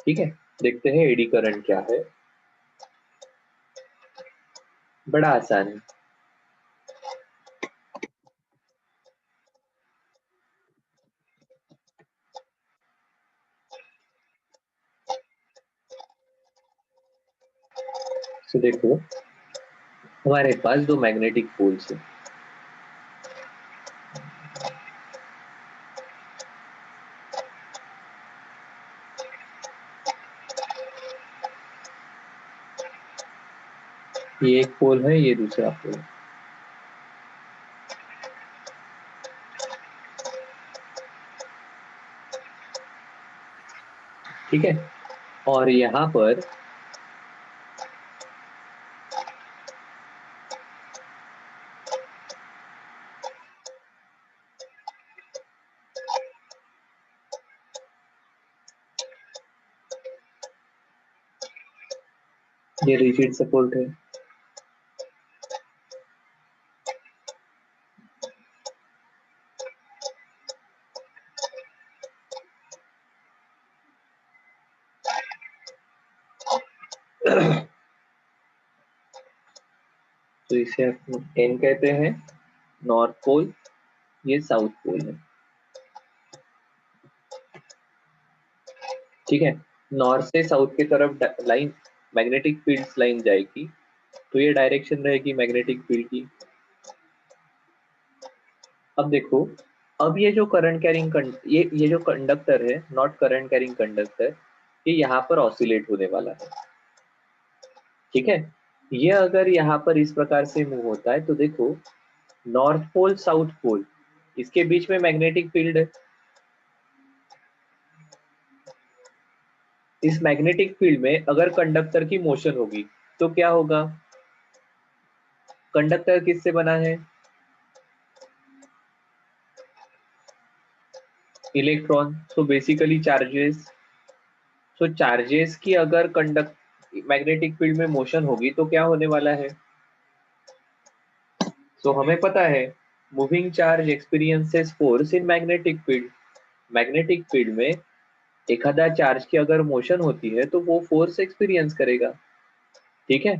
ठीक है, देखते हैं एडी करंट क्या है। बड़ा आसान है। तो देखो, हमारे पास दो मैग्नेटिक पोल्स है। ये एक पोल है, ये दूसरा पोल। ठीक है, और यहाँ पर ये रिजिड सपोर्ट है। तो इसे हम एन कहते हैं, नॉर्थ पोल, ये साउथ पोल है। ठीक है, नॉर्थ से साउथ की तरफ लाइन, मैग्नेटिक फील्ड लाइन जाएगी, तो ये डायरेक्शन रहेगी मैग्नेटिक फील्ड की। अब देखो, अब ये जो करंट कैरिंग ये जो कंडक्टर है, नॉट करंट कैरिंग कंडक्टर, ये यहाँ पर ऑसिलेट होने वाला है। ठीक है, ये अगर यहाँ पर इस प्रकार से मूव होता है तो देखो, नॉर्थ पोल साउथ पोल, इसके बीच में मैग्नेटिक फील्ड है। इस मैग्नेटिक फील्ड में अगर कंडक्टर की मोशन होगी तो क्या होगा? कंडक्टर किससे बना है? Electron. So basically charges. So charges की अगर कंडक्ट मैग्नेटिक फील्ड में मोशन होगी तो क्या होने वाला है? सो हमें पता है, moving charge experiences force in magnetic field. Magnetic field में एखादा चार्ज की अगर मोशन होती है तो वो फोर्स एक्सपीरियंस करेगा। ठीक है,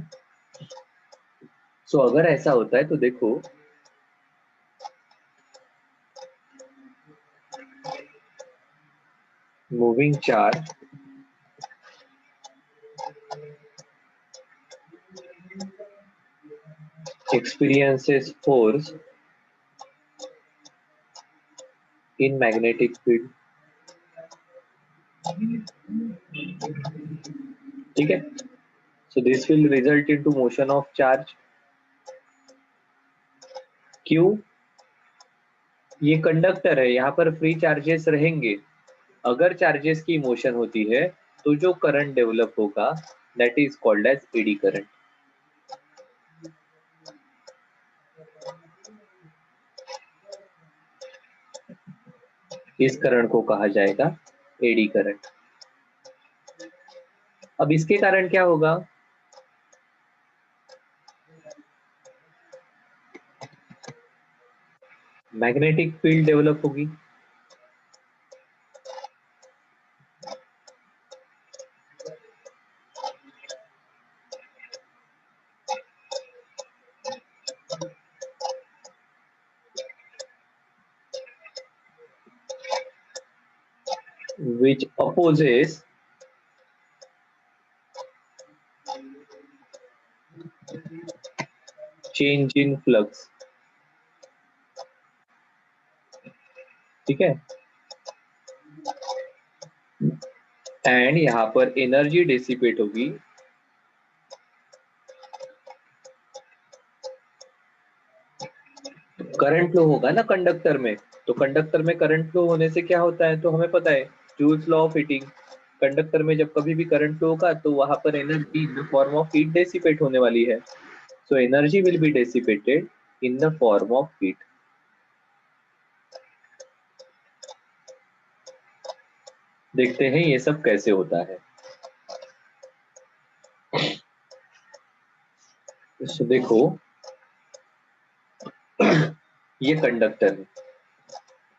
सो अगर ऐसा होता है तो देखो, moving charge experiences force in magnetic field। ठीक है, so this will result into motion of charge q। ये कंडक्टर है, यहाँ पर फ्री चार्जेस रहेंगे। अगर चार्जेस की मोशन होती है तो जो करंट डेवलप होगा that is called as eddy current. इस करंट को कहा जाएगा एडी करंट। अब इसके कारण क्या होगा? मैग्नेटिक फील्ड डेवलप होगी। which opposes change in flux। ठीक है, एंड यहाँ पर एनर्जी डिसिपेट होगी। करंट फ्लो होगा ना कंडक्टर में, तो कंडक्टर में करंट फ्लो होने से क्या होता है तो हमें पता है, joules law of heating. Conductor में जब कभी भी करंट फ्लो होगा तो वहां पर energy in the form of heat dissipate होने वाली है। So energy will be dissipated in the form of heat. देखते हैं ये सब कैसे होता है। तो देखो, ये कंडक्टर है,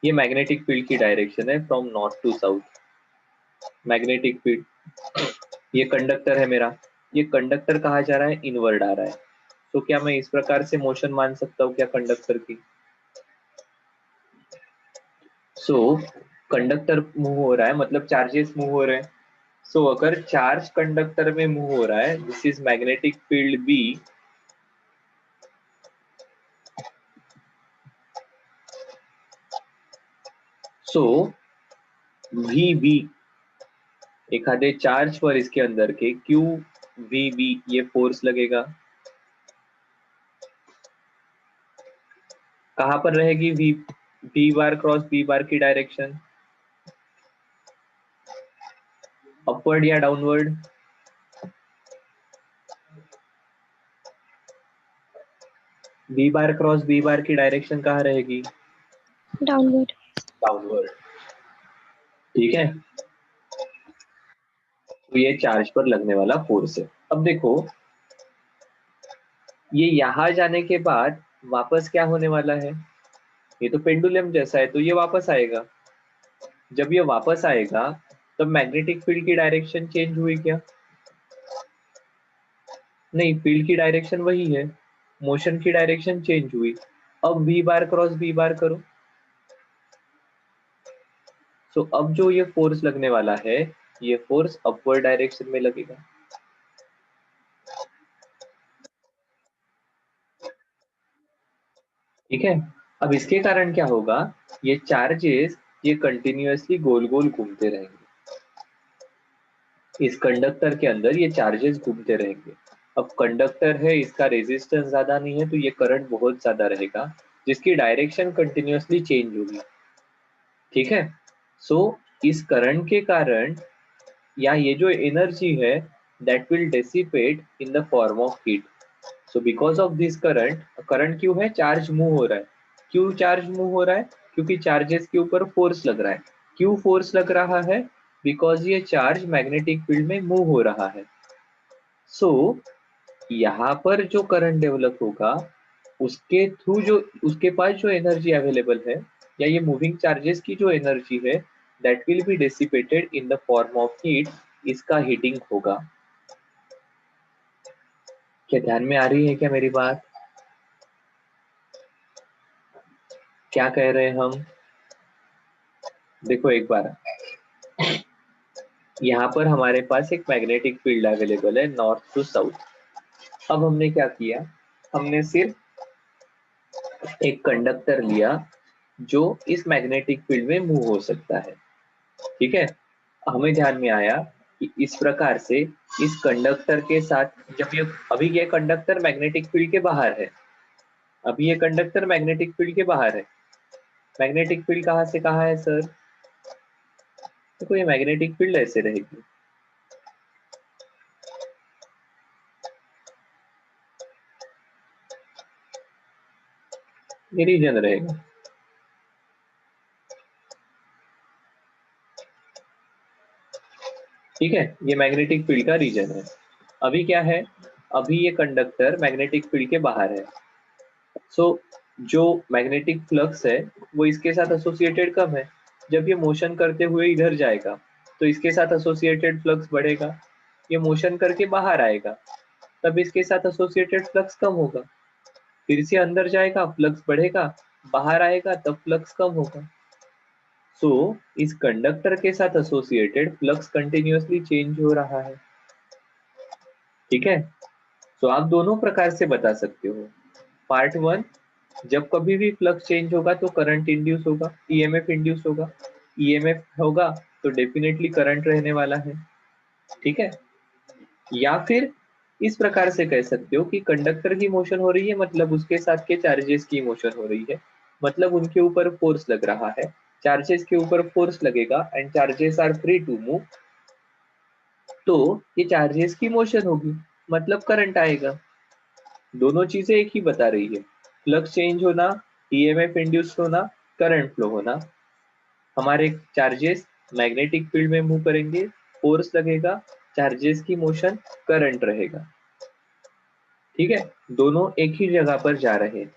ये मैग्नेटिक फील्ड की डायरेक्शन है from north to south. Magnetic field ये कंडक्टर है मेरा, ये कंडक्टर कहाँ जा रहा है, इनवर्ड आ रहा है। तो क्या मैं इस प्रकार से मोशन मान सकता हूँ क्या कंडक्टर की? सो कंडक्टर मूव हो रहा है मतलब चार्जेस मूव हो रहे हैं। सो अगर चार्ज कंडक्टर में मूव हो रहा है, this is magnetic field B. So v B, एखादे चार्ज पर इसके अंदर के क्यू वी बी ये फोर्स लगेगा। कहां पर रहेगी v, v bar cross B bar की डायरेक्शन, अपवर्ड या downward? B bar cross B bar की डायरेक्शन कहाँ रहेगी? डाउनवर्ड। डाउनवर्ड। ठीक है, तो ये चार्ज पर लगने वाला फोर्स है। अब देखो ये यहां जाने के बाद वापस क्या होने वाला है, ये तो पेंडुलम जैसा है तो ये वापस आएगा। जब ये वापस आएगा तब मैग्नेटिक फील्ड की डायरेक्शन चेंज हुई क्या? नहीं, फील्ड की डायरेक्शन वही है, मोशन की डायरेक्शन चेंज हुई। अब वी बार क्रॉस वी बार करो, तो अब जो ये फोर्स लगने वाला है ये फोर्स अपवर्ड डायरेक्शन में लगेगा। ठीक है, अब इसके कारण क्या होगा, ये चार्जेस ये कंटिन्यूअसली गोल गोल घूमते रहेंगे, इस कंडक्टर के अंदर ये चार्जेस घूमते रहेंगे। अब कंडक्टर है, इसका रेजिस्टेंस ज्यादा नहीं है तो ये करंट बहुत ज्यादा रहेगा, जिसकी डायरेक्शन कंटिन्यूअसली चेंज होगी। ठीक है, सो इस करंट के कारण या ये जो एनर्जी है that will dissipate in the form of heat. So because of this current, current क्यों है, चार्ज मूव हो रहा है। क्यों चार्ज मूव हो रहा है, क्योंकि चार्जेस के ऊपर फोर्स लग रहा है। क्यों फोर्स लग रहा है, बिकॉज ये चार्ज मैग्नेटिक फील्ड में मूव हो रहा है। सो यहाँ पर जो करंट डेवलप होगा उसके थ्रू जो उसके पास जो एनर्जी अवेलेबल है या ये मूविंग चार्जेस की जो एनर्जी है that will be dissipated in the form of heat, इसका हीटिंग होगा। क्या ध्यान में आ रही है क्या मेरी बात? क्या कह रहे हैं हम? देखो एक बार, यहाँ पर हमारे पास एक मैग्नेटिक फील्ड अवेलेबल है नॉर्थ टू साउथ। अब हमने क्या किया, हमने सिर्फ एक कंडक्टर लिया जो इस मैग्नेटिक फील्ड में मूव हो सकता है। ठीक है, हमें ध्यान में आया कि इस प्रकार से इस कंडक्टर के साथ जब ये, अभी ये कंडक्टर मैग्नेटिक फील्ड के बाहर है, अभी ये कंडक्टर मैग्नेटिक फील्ड के बाहर है। मैग्नेटिक फील्ड कहाँ से कहाँ है सर? देखो ये मैग्नेटिक फील्ड ऐसे रहेगी, ये रीजन रहेगा। ठीक है, ये मैग्नेटिक फील्ड का रीजन है। अभी क्या है, अभी ये कंडक्टर मैग्नेटिक फील्ड के बाहर है। सो जो मैग्नेटिक फ्लक्स है वो इसके साथ एसोसिएटेड कम है। जब ये मोशन करते हुए इधर जाएगा तो इसके साथ एसोसिएटेड फ्लक्स बढ़ेगा। ये मोशन करके बाहर आएगा तब इसके साथ एसोसिएटेड फ्लक्स कम होगा। फिर से अंदर जाएगा फ्लक्स बढ़ेगा, बाहर आएगा तब फ्लक्स कम होगा। सो इस कंडक्टर के साथ एसोसिएटेड फ्लक्स कंटिन्यूअसली चेंज हो रहा है। ठीक है, तो आप दोनों प्रकार से बता सकते हो। पार्ट वन, जब कभी भी फ्लक्स चेंज होगा तो करंट इंड्यूस होगा, ईएमएफ इंड्यूस होगा। ईएमएफ होगा तो डेफिनेटली करंट रहने वाला है। ठीक है, या फिर इस प्रकार से कह सकते हो कि कंडक्टर की मोशन हो रही है मतलब उसके साथ के चार्जेस की मोशन हो रही है, मतलब उनके ऊपर फोर्स लग रहा है। चार्जेस के ऊपर फोर्स लगेगा and charges are free to move, तो ये चार्जेस की मोशन होगी मतलब करंट आएगा। दोनों चीजें एक ही बता रही है, फ्लक्स चेंज होना, ईएमएफ इंड्यूस होना, करंट फ्लो होना। हमारे चार्जेस मैग्नेटिक फील्ड में मूव करेंगे, फोर्स लगेगा, चार्जेस की मोशन, करंट रहेगा। ठीक है, दोनों एक ही जगह पर जा रहे हैं,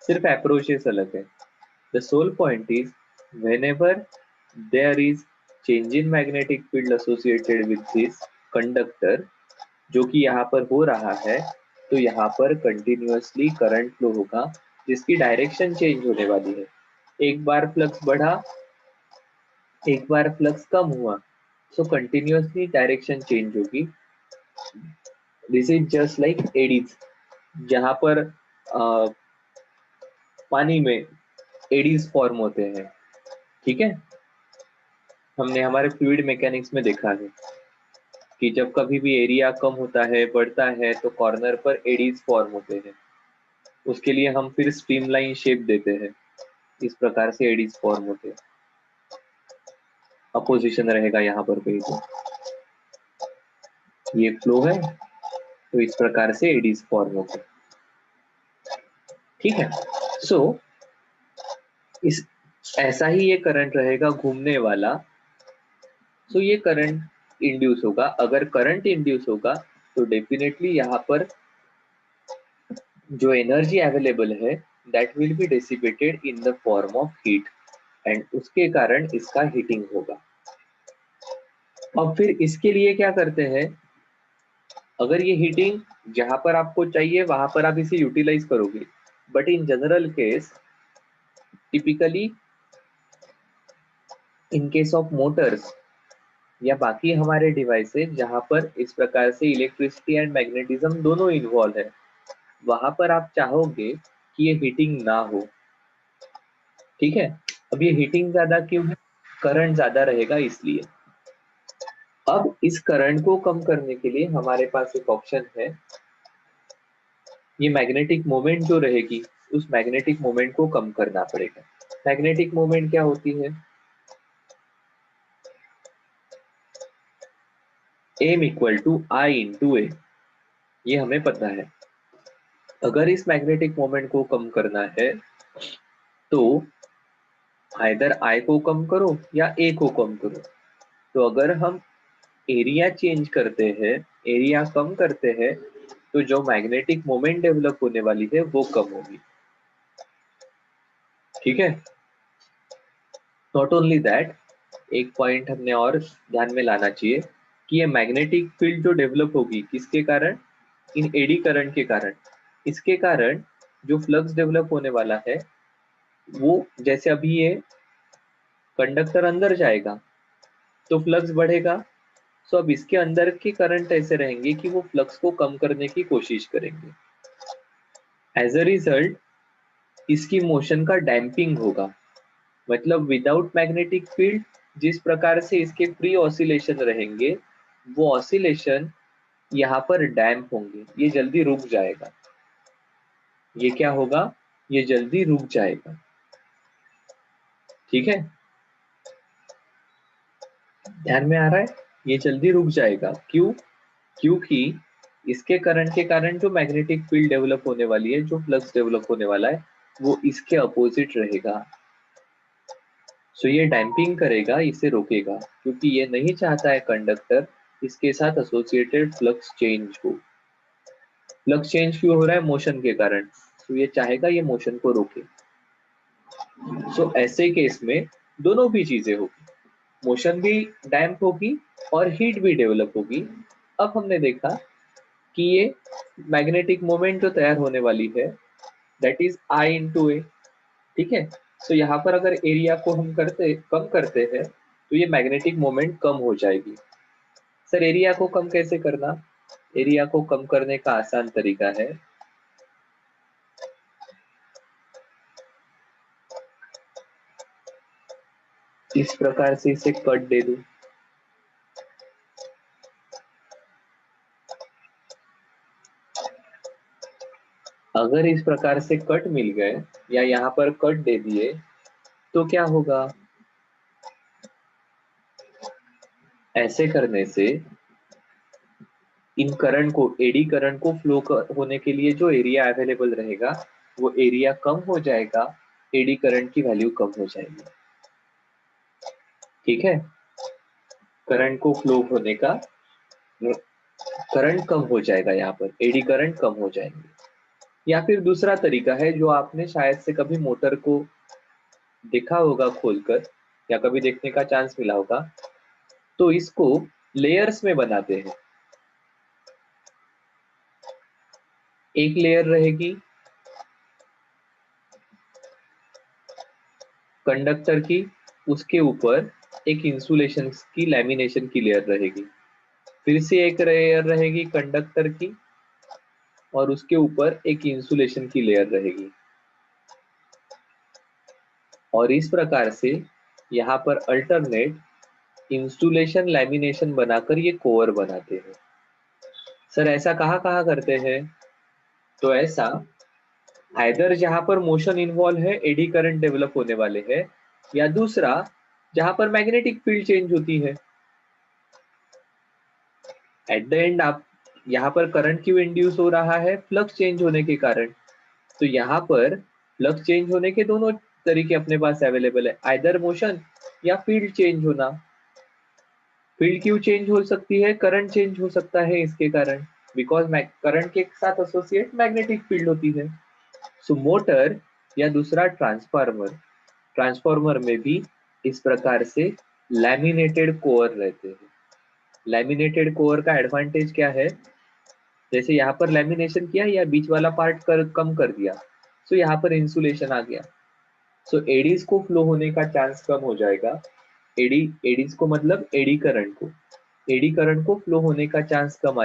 सिर्फ अप्रोचेस अलग है। The sole point is whenever there is change in magnetic field associated with this conductor, जो कि यहाँ पर हो रहा है, तो यहाँ पर कंटिन्यूअसली करंट फ्लो होगा जिसकी डायरेक्शन चेंज होने वाली है। एक बार फ्लक्स बढ़ा, एक बार फ्लक्स कम हुआ, सो कंटिन्यूअसली डायरेक्शन चेंज होगी। This is just like eddies, जहां पर पानी में एडीज फॉर्म होते हैं। ठीक है, हमने हमारे फ्लूइड मैकेनिक्स में देखा है कि जब कभी भी एरिया कम होता है, बढ़ता है, तो कॉर्नर पर एडीज फॉर्म होते हैं। उसके लिए हम फिर स्ट्रीमलाइन शेप देते हैं, इस प्रकार से एडीज फॉर्म होते हैं। अपोजिशन रहेगा यहाँ पर कहीं तो ये फ्लो है, तो इस प्रकार से एडीज फॉर्म होते हैं। ठीक है, सो इस ऐसा ही ये करंट रहेगा घूमने वाला। सो ये करंट इंड्यूस होगा। अगर करंट इंड्यूस होगा तो डेफिनेटली यहाँ पर जो एनर्जी अवेलेबल है that will be dissipated in the form of heat, and उसके कारण इसका हीटिंग होगा। अब फिर इसके लिए क्या करते हैं, अगर ये हीटिंग जहां पर आपको चाहिए वहां पर आप इसे यूटिलाइज करोगे, but in general case typically in case of Motors या बाकी हमारे डिवाइसेज जहां पर इस प्रकार से इलेक्ट्रिसिटी एंड मैग्नेटिज्म दोनों इन्वॉल्व है, वहां पर आप चाहोगे कि ये हीटिंग ना हो। ठीक है, अब ये हीटिंग ज्यादा क्यों है, करंट ज्यादा रहेगा इसलिए। अब इस करंट को कम करने के लिए हमारे पास एक ऑप्शन है, ये मैग्नेटिक मोमेंट जो रहेगी उस मैग्नेटिक मोमेंट को कम करना पड़ेगा। मैग्नेटिक मोमेंट क्या होती है, m equal to I into A, ये हमें पता है। अगर इस मैग्नेटिक मोमेंट को कम करना है तो आइदर I को कम करो या A को कम करो। तो अगर हम एरिया चेंज करते हैं, एरिया कम करते हैं, तो जो मैग्नेटिक मोमेंट डेवलप होने वाली है वो कम होगी। ठीक है, नॉट ओनली दैट, एक पॉइंट हमने और ध्यान में लाना चाहिए कि ये मैग्नेटिक फील्ड जो डेवलप होगी किसके कारण, इन एडी करंट के कारण। इसके कारण जो फ्लक्स डेवलप होने वाला है वो, जैसे अभी ये कंडक्टर अंदर जाएगा तो फ्लक्स बढ़ेगा, सो अब इसके अंदर के करंट ऐसे रहेंगे कि वो फ्लक्स को कम करने की कोशिश करेंगे। एज अ रिजल्ट इसकी मोशन का डैम्पिंग होगा, मतलब विदाउट मैग्नेटिक फील्ड जिस प्रकार से इसके फ्री ऑसिलेशन रहेंगे वो ऑसिलेशन यहाँ पर डैम्प होंगे, ये जल्दी रुक जाएगा। ये क्या होगा, ये जल्दी रुक जाएगा। ठीक है, ध्यान में आ रहा है, ये जल्दी रुक जाएगा। क्यों, क्योंकि इसके करंट के कारण जो मैग्नेटिक फील्ड डेवलप होने वाली है, जो फ्लक्स डेवलप होने वाला है, वो इसके अपोजिट रहेगा। सो ये डैम्पिंग करेगा, इसे रोकेगा, क्योंकि ये नहीं चाहता है कंडक्टर इसके साथ एसोसिएटेड फ्लक्स चेंज हो। फ्लक्स चेंज क्यों हो रहा है, मोशन के कारण, तो ये चाहेगा ये मोशन को रोके। सो ऐसे केस में दोनों भी चीजें होगी, मोशन भी डैम्प होगी और हीट भी डेवलप होगी। अब हमने देखा कि ये मैग्नेटिक मोमेंट जो तैयार होने वाली है दैट इज आई इंटू ए। ठीक है, तो यहाँ पर अगर एरिया को हम कम करते हैं तो ये मैग्नेटिक मोमेंट कम हो जाएगी। सर एरिया को कम कैसे करना, एरिया को कम करने का आसान तरीका है, इस प्रकार से इसे कट दे दूं। अगर इस प्रकार से कट मिल गए या यहाँ पर कट दे दिए तो क्या होगा, ऐसे करने से इन करंट को, एडी करंट को फ्लो होने के लिए जो एरिया अवेलेबल रहेगा वो एरिया कम हो जाएगा, एडी करंट की वैल्यू कम हो जाएगी। ठीक है, करंट को फ्लो होने का, करंट कम हो जाएगा, यहाँ पर एडी करंट कम हो जाएंगे। या फिर दूसरा तरीका है जो आपने शायद से कभी मोटर को देखा होगा खोलकर या कभी देखने का चांस मिला होगा, तो इसको लेयर्स में बनाते हैं। एक लेयर रहेगी कंडक्टर की, उसके ऊपर एक इंसुलेशन की लैमिनेशन की लेयर रहेगी, फिर से एक लेयर रहेगी कंडक्टर की और उसके ऊपर एक इंसुलेशन की लेयर रहेगी। और इस प्रकार से यहाँ पर अल्टरनेट इंसुलेशन लैमिनेशन बनाकर ये कोर बनाते हैं। सर ऐसा कहाँ कहाँ करते हैं? तो ऐसा आइदर जहां पर मोशन इन्वॉल्व है, एडी करंट डेवलप होने वाले हैं, या दूसरा जहां पर मैग्नेटिक फील्ड चेंज होती है। एट द एंड आप यहाँ पर करंट क्यों इंड्यूस हो रहा है? फ्लक्स चेंज होने के कारण। तो यहाँ पर फ्लक्स चेंज होने के दोनों तरीके अपने पास अवेलेबल है, आइदर मोशन या फील्ड चेंज होना। फील्ड क्यों चेंज हो सकती है? करंट चेंज हो सकता है इसके कारण, बिकॉज करंट के साथ एसोसिएट मैग्नेटिक फील्ड होती है। सो मोटर या दूसरा ट्रांसफार्मर, ट्रांसफार्मर में भी इस प्रकार से लैमिनेटेड कोर रहते हैं। लैमिनेटेड कोर का एडवांटेज क्या है? जैसे यहाँ पर लैमिनेशन किया या बीच वाला पार्ट कम कर दिया, सो यहाँ पर इंसुलेशन आ गया, सो एडीज को फ्लो होने का चांस कम हो जाएगा। एडीज को मतलब एडी करंट को फ्लो होने का चांस कम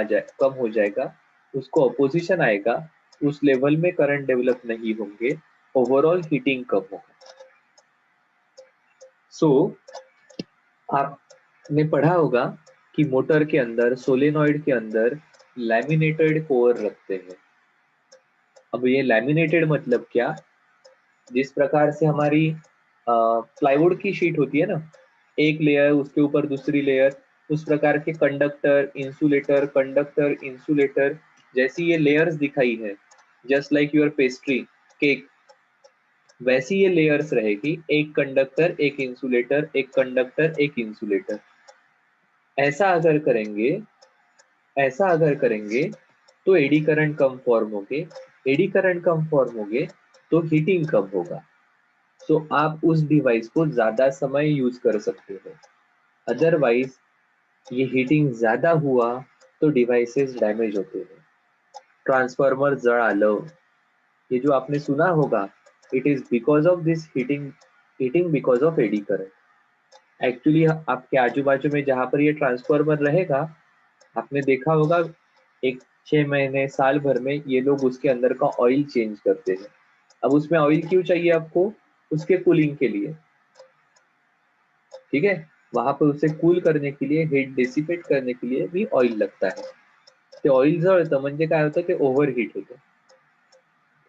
हो जाएगा, उसको अपोजिशन आएगा, उस लेवल में करंट डेवलप नहीं होंगे, ओवरऑल हीटिंग कम होगा। सो आपने पढ़ा होगा कि मोटर के अंदर, सोलेनॉइड के अंदर लैमिनेटेड कोर रखते हैं। अब ये लैमिनेटेड मतलब क्या? जिस प्रकार से हमारी प्लाईवुड की शीट होती है ना, एक लेयर उसके ऊपर दूसरी लेयर, उस प्रकार के कंडक्टर इंसुलेटर जैसी ये लेयर्स दिखाई है, just like your pastry cake, वैसी ये लेयर्स रहेगी, एक कंडक्टर एक इंसुलेटर, एक कंडक्टर एक इंसुलेटर। ऐसा अगर करेंगे ऐसा अगर करेंगे तो एडी करंट कम फॉर्म होंगे, एडी करंट कम फॉर्म होंगे तो हीटिंग कम होगा। सो आप उस डिवाइस को ज्यादा समय यूज कर सकते हो। अदरवाइज ये हीटिंग ज्यादा हुआ तो डिवाइसेस डैमेज होते हैं। ट्रांसफार्मर जळ आलं, ये जो आपने सुना होगा, it is because of this heating because of eddy current. Actually आपके आजू बाजू में जहां पर ये ट्रांसफार्मर रहेगा, आपने देखा होगा एक 6 महीने साल भर में ये लोग उसके अंदर का ऑयल चेंज करते हैं। अब उसमें ऑयल क्यों चाहिए आपको? उसके कूलिंग के लिए, ठीक है, वहां पर उसे कूल करने के लिए, हीट डिसिपेट करने के लिए भी ऑयल लगता है। ते ऑयल जळतं म्हणजे काय होतं, ते ओव्हरहीट होतं।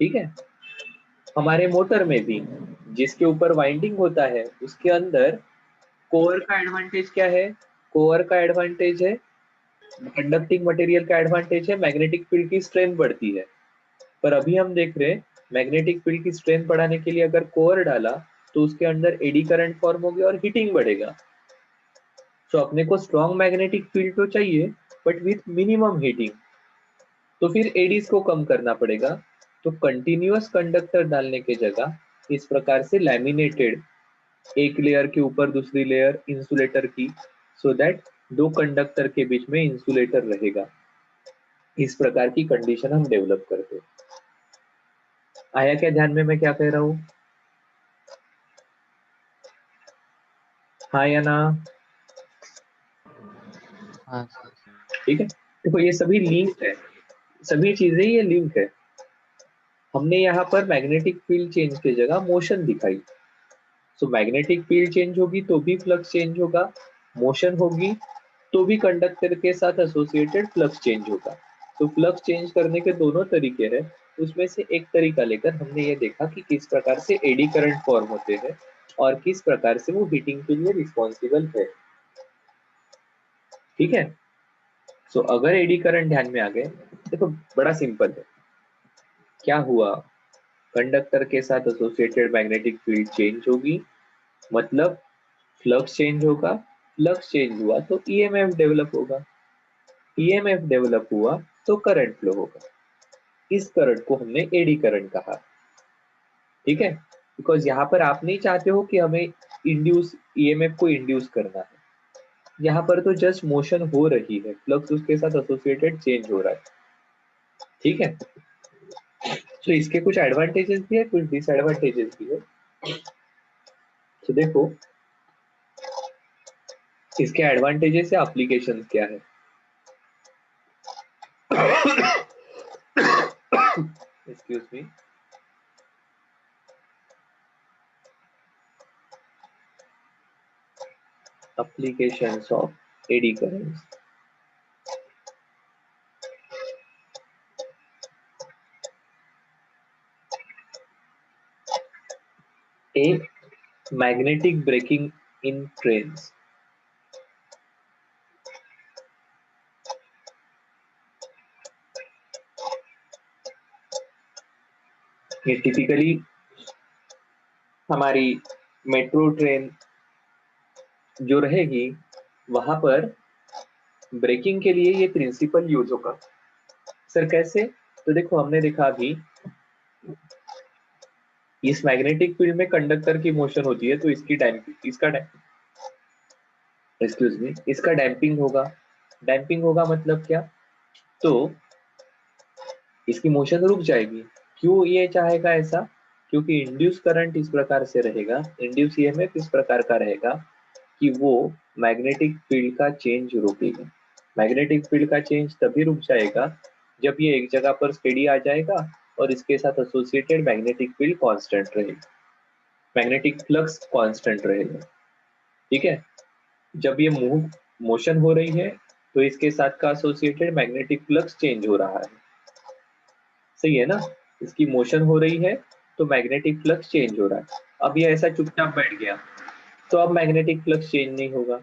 ठीक है, हमारे मोटर में भी जिसके ऊपर वाइंडिंग होता है उसके अंदर कोर का एडवांटेज क्या है? कोर का एडवांटेज है, कंडक्टिंग मटेरियल का एडवांटेज है, मैग्नेटिक फील्ड की स्ट्रेंथ बढ़ती है। पर अभी हम देख रहे हैं मैग्नेटिक फील्ड की स्ट्रेंथ बढ़ाने के लिए अगर कोर डाला तो उसके अंदर एडी करंट फॉर्म होगी और हीटिंग बढ़ेगा। तो अपने को स्ट्रॉन्ग मैग्नेटिक फील्ड तो चाहिए, बट विथ मिनिमम हीटिंग, तो फिर एडीज को कम करना पड़ेगा। तो कंटिन्यूअस कंडक्टर डालने के जगह इस प्रकार से लैमिनेटेड, एक लेयर के ऊपर दूसरी लेयर इंसुलेटर की, सो दैट दो कंडक्टर के बीच में इंसुलेटर रहेगा। इस प्रकार की कंडीशन हम डेवलप करते हैं। आया क्या ध्यान में मैं क्या कह रहा हूँ? हाँ या ना? हाँ सर। ठीक है, देखो ये सभी लिंक है, सभी चीजें ये लिंक है। हमने यहाँ पर मैग्नेटिक फील्ड चेंज की जगह मोशन दिखाई। सो मैग्नेटिक फील्ड चेंज होगी तो भी फ्लक्स चेंज होगा, मोशन होगी तो भी कंडक्टर के साथ एसोसिएटेड फ्लक्स चेंज होगा। तो फ्लक्स चेंज करने के दोनों तरीके हैं, उसमें से एक तरीका लेकर हमने ये देखा कि किस प्रकार से एडी करंट फॉर्म होते हैं और किस प्रकार से वो हीटिंग के लिए रिस्पॉन्सिबल है। ठीक है, सो अगर एडी करंट ध्यान में आ गए, देखो बड़ा सिंपल है। क्या हुआ? कंडक्टर के साथ एसोसिएटेड मैग्नेटिक फील्ड चेंज होगी, मतलब फ्लक्स चेंज होगा, फ्लक्स चेंज हुआ तो ईएमएफ डेवलप होगा, ईएमएफ डेवलप हुआ तो करंट फ्लो होगा। इस करंट को हमने एडी करंट कहा। ठीक है, बिकॉज यहाँ पर आप नहीं चाहते हो कि हमें इंड्यूस ईएमएफ को इंड्यूस करना है, यहाँ पर तो जस्ट मोशन हो रही है, फ्लक्स उसके साथ एसोसिएटेड चेंज हो रहा है, ठीक है। तो इसके कुछ एडवांटेजेस भी है, कुछ डिसएडवांटेजेस भी है। तो देखो इसके एडवांटेजेस या एप्लीकेशन क्या है। Excuse me. Applications of eddy currents. A. Magnetic braking in trains. ये टिपिकली हमारी मेट्रो ट्रेन जो रहेगी वहां पर ब्रेकिंग के लिए ये प्रिंसिपल यूज होगा। सर कैसे? तो देखो हमने देखा अभी इस मैग्नेटिक फील्ड में कंडक्टर की मोशन होती है, तो इसकी डैम्पिंग, इसका डैम्पिंग होगा। डैम्पिंग होगा मतलब क्या? तो इसकी मोशन रुक जाएगी। क्यों ये चाहेगा ऐसा? क्योंकि इंड्यूस करंट इस प्रकार से रहेगा, इंड्यूस ईएमएफ इस प्रकार का रहेगा कि वो मैग्नेटिक फील्ड का चेंज रोकेगा। मैग्नेटिक फील्ड का चेंज तभी रुक जाएगा जब ये एक जगह पर स्टेडी आ जाएगा और इसके साथ एसोसिएटेड मैग्नेटिक फील्ड कांस्टेंट रहेगा, मैग्नेटिक फ्लक्स कांस्टेंट रहेगा, ठीक है। जब ये मोशन हो रही है तो इसके साथ का एसोसिएटेड मैग्नेटिक फ्लक्स चेंज हो रहा है, सही है ना। इसकी मोशन हो रही है तो मैग्नेटिक फ्लक्स चेंज हो रहा है। अब ये ऐसा चुपचाप बैठ गया तो अब मैग्नेटिक फ्लक्स चेंज नहीं होगा।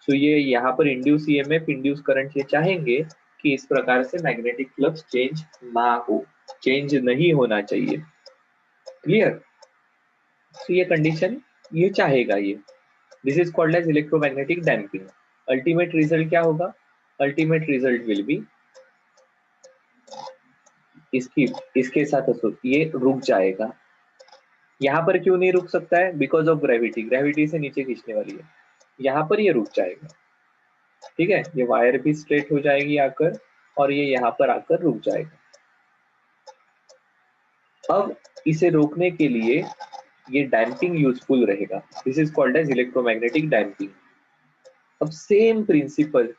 तो ये यहाँ पर इंड्यूस ईएमएफ, इंड्यूस करंट ये चाहेंगे कि इस प्रकार से मैग्नेटिक फ्लक्स चेंज ना हो, चेंज नहीं होना चाहिए। क्लियर? तो ये कंडीशन ये चाहेगा ये। This is called as electromagnetic damping. Ultimate result क्या होगा? अल्टीमेट रिजल्ट विल बी इसके साथ ये रुक जाएगा। यहाँ पर क्यों नहीं रुक सकता है? बिकॉज ऑफ ग्रेविटी, ग्रेविटी से नीचे खींचने वाली है, यहाँ पर ये रुक जाएगा, ठीक है। ये वायर भी स्ट्रेट हो जाएगी आकर और ये यहाँ पर आकर रुक जाएगा। अब इसे रोकने के लिए ये डैम्पिंग यूजफुल रहेगा। This is called as electromagnetic damping. अब सेम प्रिंसिपल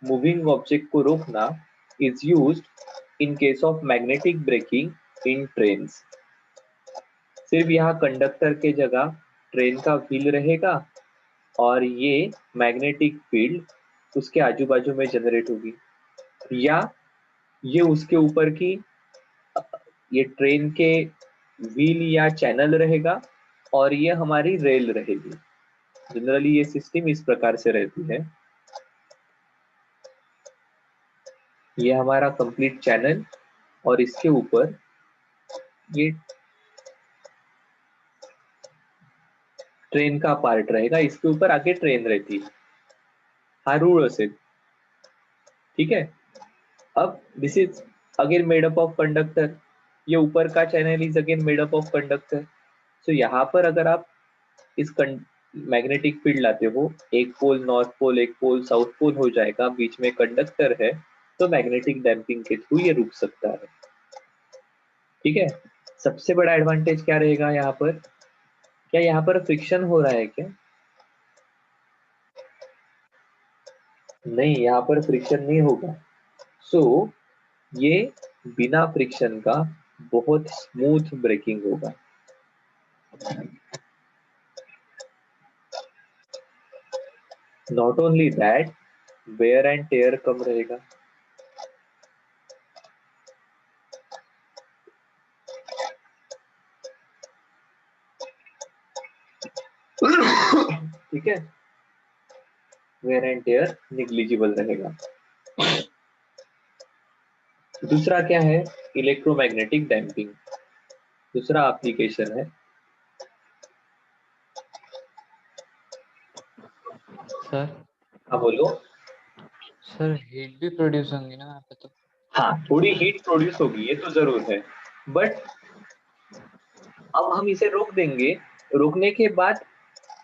मूविंग ऑब्जेक्ट को रोकना is used in case of magnetic braking in trains. सिर्फ यहाँ कंडक्टर के जगह ट्रेन का व्हील रहेगा और ये मैग्नेटिक फील्ड उसके आजू बाजू में जनरेट होगी, या ये उसके ऊपर की ये ट्रेन के व्हील या चैनल रहेगा और ये हमारी रेल रहेगी। जनरली ये सिस्टम इस प्रकार से रहती है। ये हमारा कंप्लीट चैनल और इसके ऊपर ये ट्रेन का पार्ट रहेगा, इसके ऊपर आगे ट्रेन रहती है, हाँ रूल से, ठीक है। अब this is again made up of conductor, ये ऊपर का channel is again made up of conductor. So यहाँ पर अगर आप इस मैग्नेटिक फील्ड लाते हो, एक पोल नॉर्थ पोल, एक पोल साउथ पोल हो जाएगा, बीच में कंडक्टर है, तो मैग्नेटिक डैम्पिंग के थ्रू ये रुक सकता है, ठीक है। सबसे बड़ा एडवांटेज क्या रहेगा यहाँ पर? क्या यहाँ पर फ्रिक्शन हो रहा है क्या? नहीं, यहाँ पर फ्रिक्शन नहीं होगा। सो ये बिना फ्रिक्शन का बहुत स्मूथ ब्रेकिंग होगा। Not only that, wear and tear कम रहेगा। ठीक है, वेयर एंड टेयर निग्लिजिबल रहेगा। दूसरा क्या है? इलेक्ट्रोमैग्नेटिक डैम्पिंग, दूसरा एप्लीकेशन है। सर हाँ बोलो। सर हीट भी प्रोड्यूस होंगी ना यहाँ पे तो? हाँ, थोड़ी हीट प्रोड्यूस होगी, ये तो जरूर है, बट अब हम इसे रोक देंगे। रोकने के बाद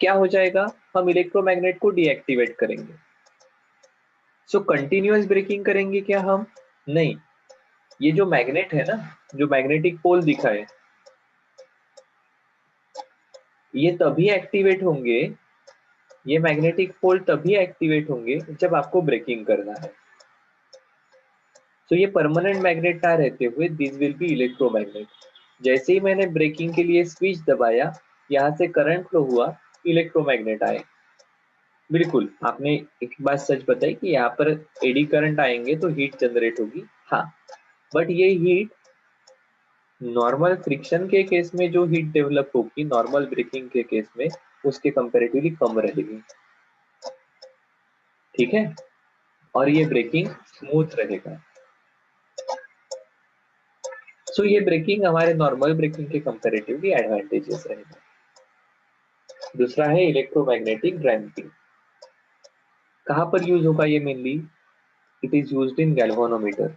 क्या हो जाएगा, हम इलेक्ट्रोमैग्नेट को डीएक्टिवेट करेंगे। सो कंटिन्यूअस ब्रेकिंग करेंगे क्या हम? नहीं, ये जो मैग्नेट है ना, जो मैग्नेटिक पोल दिखा है, ये तभी एक्टिवेट होंगे, ये मैग्नेटिक पोल तभी एक्टिवेट होंगे जब आपको ब्रेकिंग करना है। तो ये परमानेंट मैग्नेट ना रहते हुए दिस विल बी इलेक्ट्रोमैग्नेट। जैसे ही मैंने ब्रेकिंग के लिए स्विच दबाया, यहाँ से करंट फ्लो हुआ, इलेक्ट्रोमैग्नेट आए। बिल्कुल, आपने एक बात सच बताई कि यहाँ पर एडी करंट आएंगे तो हीट जनरेट होगी, हाँ, बट ये हीट नॉर्मल फ्रिक्शन के केस में जो हीट डेवलप होगी नॉर्मल ब्रेकिंग के केस में, उसके कंपैरेटिवली कम रहेगी। ठीक है, और ये ब्रेकिंग स्मूथ रहेगा। सो ये ब्रेकिंग हमारे नॉर्मल ब्रेकिंग के कंपैरेटिवली एडवांटेजेस रहेगा। दूसरा है इलेक्ट्रोमैग्नेटिक डैम्पिंग। कहाँ पर यूज होगा ये mainly? It is used in galvanometer.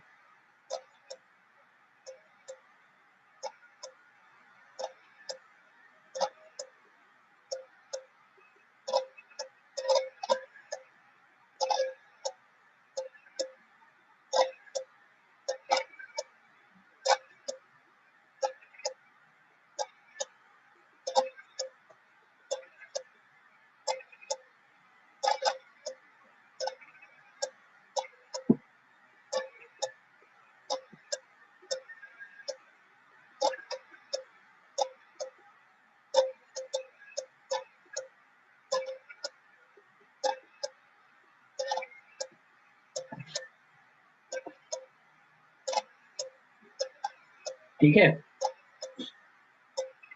ठीक है,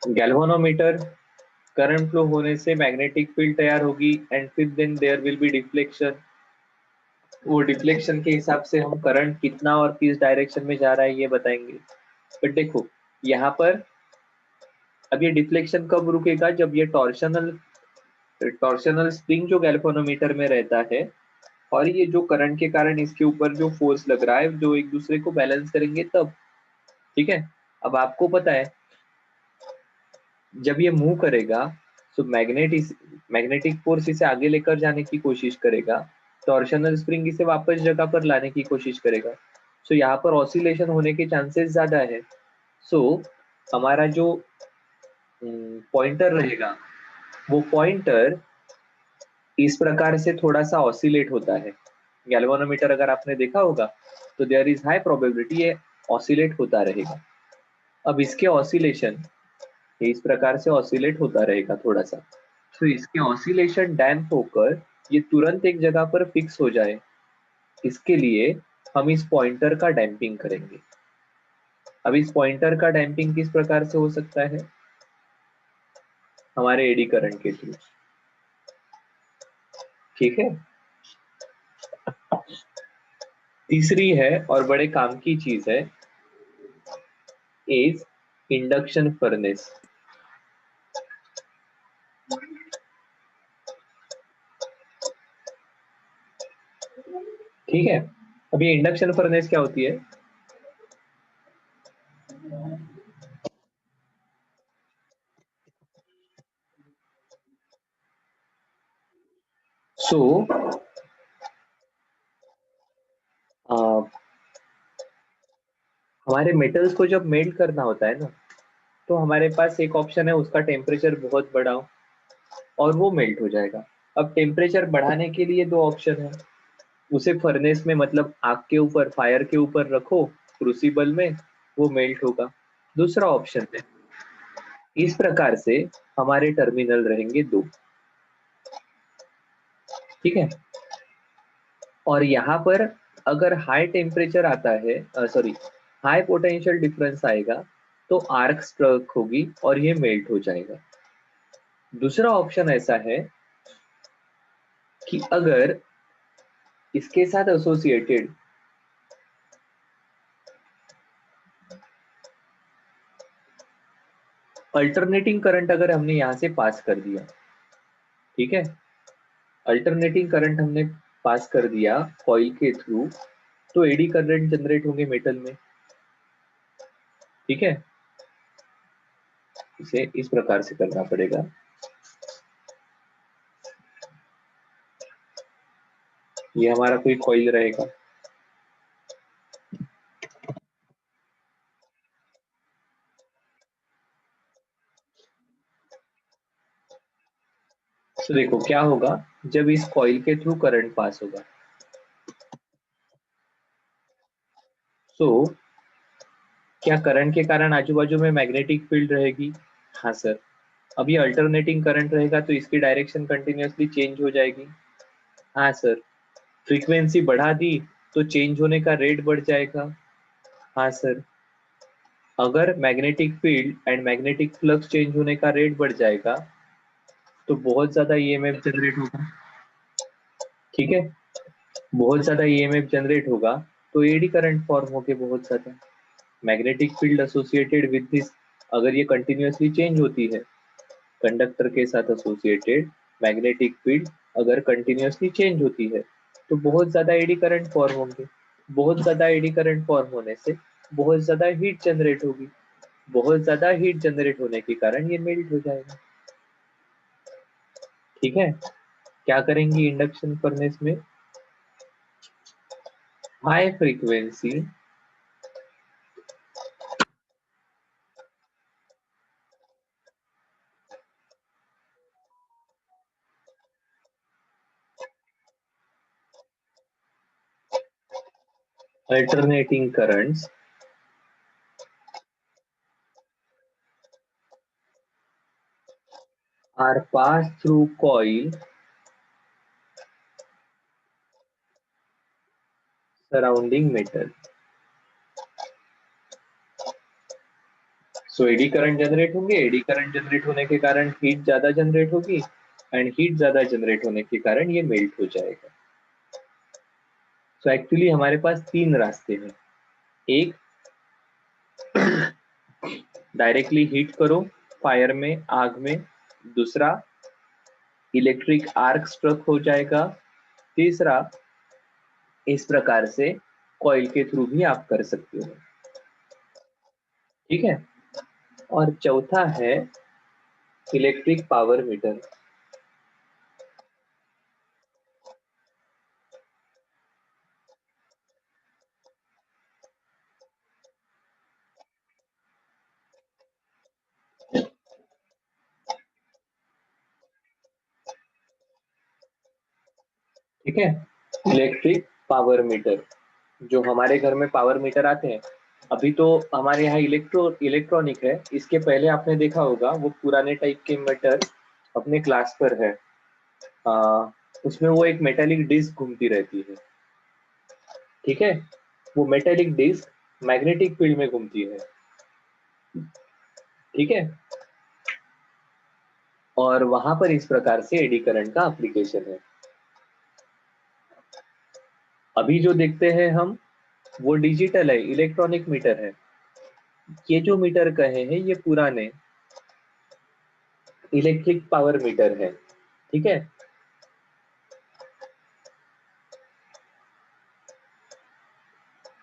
गैल्वेनोमीटर, करंट फ्लो होने से मैग्नेटिक फील्ड तैयार होगी एंड फिर then there will be deflection. वो डिफ्लेक्शन के हिसाब से हम करंट कितना और किस डायरेक्शन में जा रहा है ये बताएंगे। बट देखो यहाँ पर अब ये डिफ्लेक्शन कब रुकेगा? जब ये टॉर्शनल स्प्रिंग जो गैल्वेनोमीटर में रहता है और ये जो करंट के कारण इसके ऊपर जो फोर्स लग रहा है जो एक दूसरे को बैलेंस करेंगे तब। ठीक है, अब आपको पता है जब ये मूव करेगा तो मैग्नेटिक फोर्स इसे आगे लेकर जाने की कोशिश करेगा, टॉर्शनल स्प्रिंग इसे वापस जगह पर लाने की कोशिश करेगा। सो यहाँ पर ऑसिलेशन होने के चांसेस ज्यादा है। सो हमारा जो पॉइंटर रहेगा वो पॉइंटर इस प्रकार से थोड़ा सा ऑसिलेट होता है। गैल्वेनोमीटर अगर आपने देखा होगा तो देयर इज हाई प्रोबेबिलिटी ये ऑसिलेट होता रहेगा। अब इसके ऑसिलेशन इस प्रकार से ऑसिलेट होता रहेगा थोड़ा सा, तो इसके ऑसिलेशन डैम्प होकर ये तुरंत एक जगह पर फिक्स हो जाए, इसके लिए हम इस पॉइंटर का डैम्पिंग करेंगे। अब इस पॉइंटर का डैम्पिंग किस प्रकार से हो सकता है? हमारे एडी करंट के थ्रू। ठीक है, तीसरी है और बड़े काम की चीज है इज इंडक्शन फर्नेस। ठीक है, अब ये इंडक्शन फर्नेस क्या होती है? सो हमारे मेटल्स को जब मेल्ट करना होता है ना, तो हमारे पास एक ऑप्शन है उसका टेम्परेचर बहुत बढ़ाओ और वो मेल्ट हो जाएगा। अब टेम्परेचर बढ़ाने के लिए दो ऑप्शन है, उसे फर्नेस में मतलब आग के ऊपर फायर के ऊपर रखो क्रूसिबल में, वो मेल्ट होगा। दूसरा ऑप्शन है इस प्रकार से हमारे टर्मिनल रहेंगे दो। ठीक है, और यहाँ पर अगर हाई टेम्परेचर आता है, सॉरी हाई पोटेंशियल डिफरेंस आएगा तो आर्क स्ट्रोक होगी और ये मेल्ट हो जाएगा। दूसरा ऑप्शन ऐसा है कि अगर इसके साथ एसोसिएटेड अल्टरनेटिंग करंट अगर हमने यहां से पास कर दिया, ठीक है, अल्टरनेटिंग करंट हमने पास कर दिया कॉइल के थ्रू, तो एडी करंट जनरेट होंगे मेटल में। ठीक है, इसे इस प्रकार से करना पड़ेगा। ये हमारा कोई कॉइल रहेगा। तो देखो क्या होगा जब इस कॉइल के थ्रू करंट पास होगा। तो क्या करंट के कारण आजू बाजू में मैग्नेटिक फील्ड रहेगी? हाँ सर। अब ये अल्टरनेटिंग करंट रहेगा तो इसकी डायरेक्शन कंटिन्यूअसली चेंज हो जाएगी। हाँ सर। फ्रीक्वेंसी बढ़ा दी तो चेंज होने का रेट बढ़ जाएगा। हाँ सर। अगर magnetic field and magnetic flux change होने का रेट बढ़ जाएगा तो बहुत ज्यादा ईएमएफ जनरेट होगा। ठीक है, बहुत ज्यादा ईएमएफ जनरेट होगा तो एडी करंट फॉर्म होके बहुत ज्यादा magnetic field associated with this, अगर ये कंटिन्यूअसली चेंज होती है कंडक्टर के साथ एसोसिएटेड मैग्नेटिक फील्ड अगर कंटिन्यूअसली चेंज होती है तो बहुत ज्यादा एडी करंट फॉर्म होंगे। बहुत ज्यादा एडी करंट फॉर्म होने से बहुत ज्यादा हीट जनरेट होगी। बहुत ज्यादा हीट जनरेट होने के कारण ये मेल्ट हो जाएगा। ठीक है, क्या करेंगे इंडक्शन फर्नेस में? High frequency alternating currents are passed through coil surrounding metal. So eddy current generate होंगे, एडी करंट जनरेट होने के कारण हीट ज्यादा जनरेट होगी एंड हीट ज्यादा जनरेट होने के कारण ये मेल्ट हो जाएगा। सो एक्चुअली हमारे पास तीन रास्ते हैं। एक, डायरेक्टली हीट करो फायर में, आग में। दूसरा, इलेक्ट्रिक आर्क स्ट्रक हो जाएगा। तीसरा, इस प्रकार से कॉइल के थ्रू भी आप कर सकते हो। ठीक है, और चौथा है इलेक्ट्रिक पावर मीटर। ठीक है, इलेक्ट्रिक पावर मीटर, जो हमारे घर में पावर मीटर आते हैं अभी तो हमारे यहाँ इलेक्ट्रॉनिक है। इसके पहले आपने देखा होगा वो पुराने टाइप के मीटर अपने क्लास पर है। उसमें वो एक मेटेलिक डिस्क घूमती रहती है। ठीक है, वो मेटेलिक डिस्क मैग्नेटिक फील्ड में घूमती है। ठीक है, और वहां पर इस प्रकार से एडी करंट का एप्लीकेशन है। अभी जो देखते हैं हम वो डिजिटल है, इलेक्ट्रॉनिक मीटर है। ये जो मीटर कहे हैं ये पुराने इलेक्ट्रिक पावर मीटर है। ठीक है,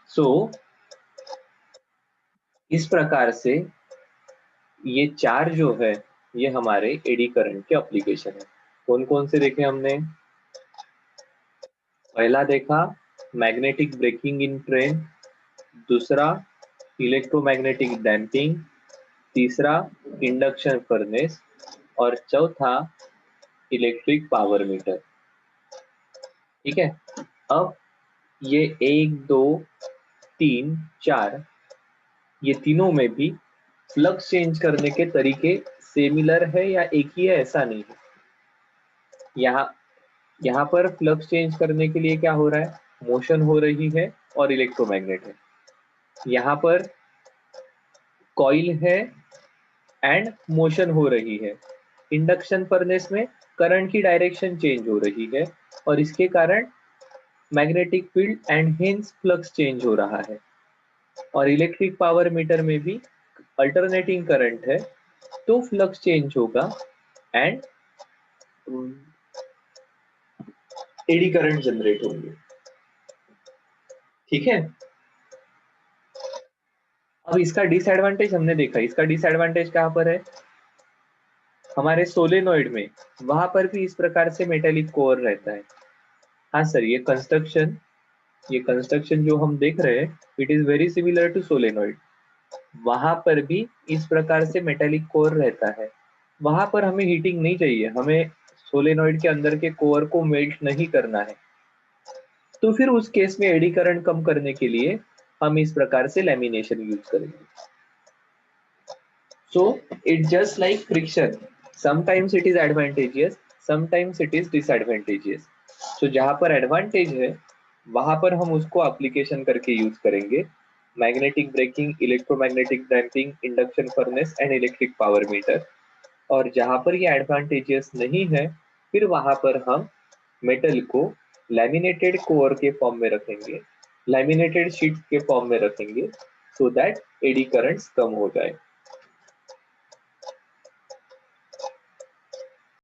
सो इस प्रकार से ये चार जो है ये हमारे एडी करंट के एप्लीकेशन है। कौन कौन से देखे हमने? पहला देखा मैग्नेटिक ब्रेकिंग इन ट्रेन, दूसरा इलेक्ट्रोमैग्नेटिक डैम्पिंग, तीसरा इंडक्शन फर्नेस, और चौथा इलेक्ट्रिक पावर मीटर। ठीक है, अब ये एक दो तीन चार, ये तीनों में भी फ्लक्स चेंज करने के तरीके सिमिलर है या एक ही है ऐसा नहीं है। यहाँ पर फ्लक्स चेंज करने के लिए क्या हो रहा है? मोशन हो रही है और इलेक्ट्रोमैग्नेट है। यहाँ पर कॉइल है एंड मोशन हो रही है। इंडक्शन फर्नेस में करंट की डायरेक्शन चेंज हो रही है और इसके कारण magnetic field and hence flux change हो रहा है। और इलेक्ट्रिक पावर मीटर में भी अल्टरनेटिंग करंट है तो फ्लक्स चेंज होगा एंड एडी करंट जनरेट होंगे। ठीक है, अब इसका डिसएडवांटेज हमने देखा। इसका डिसएडवांटेज कहाँ पर है? हमारे सोलेनॉइड में, वहां पर भी इस प्रकार से मेटेलिक कोर रहता है। हाँ सर, ये कंस्ट्रक्शन जो हम देख रहे हैं, it is very similar to solenoid. वहां पर भी इस प्रकार से मेटालिक कोर रहता है, वहां पर हमें हीटिंग नहीं चाहिए, हमें सोलेनॉइड के अंदर के कोर को मेल्ट नहीं करना है। तो फिर उस केस में एडी करंट कम करने के लिए हम इस प्रकार से लैमिनेशन यूज करेंगे। So it just like friction. Sometimes it is advantageous, sometimes it is disadvantageous. So जहाँ पर एडवांटेज है वहां पर हम उसको एप्लीकेशन करके यूज करेंगे, magnetic braking, electromagnetic damping, induction furnace and electric power meter. और जहाँ पर ये एडवांटेजेस नहीं है, फिर वहां पर हम मेटल को लैमिनेटेड कोर के फॉर्म में रखेंगे, लैमिनेटेड शीट के फॉर्म में रखेंगे, सो दैट एडी करंट्स कम हो जाए।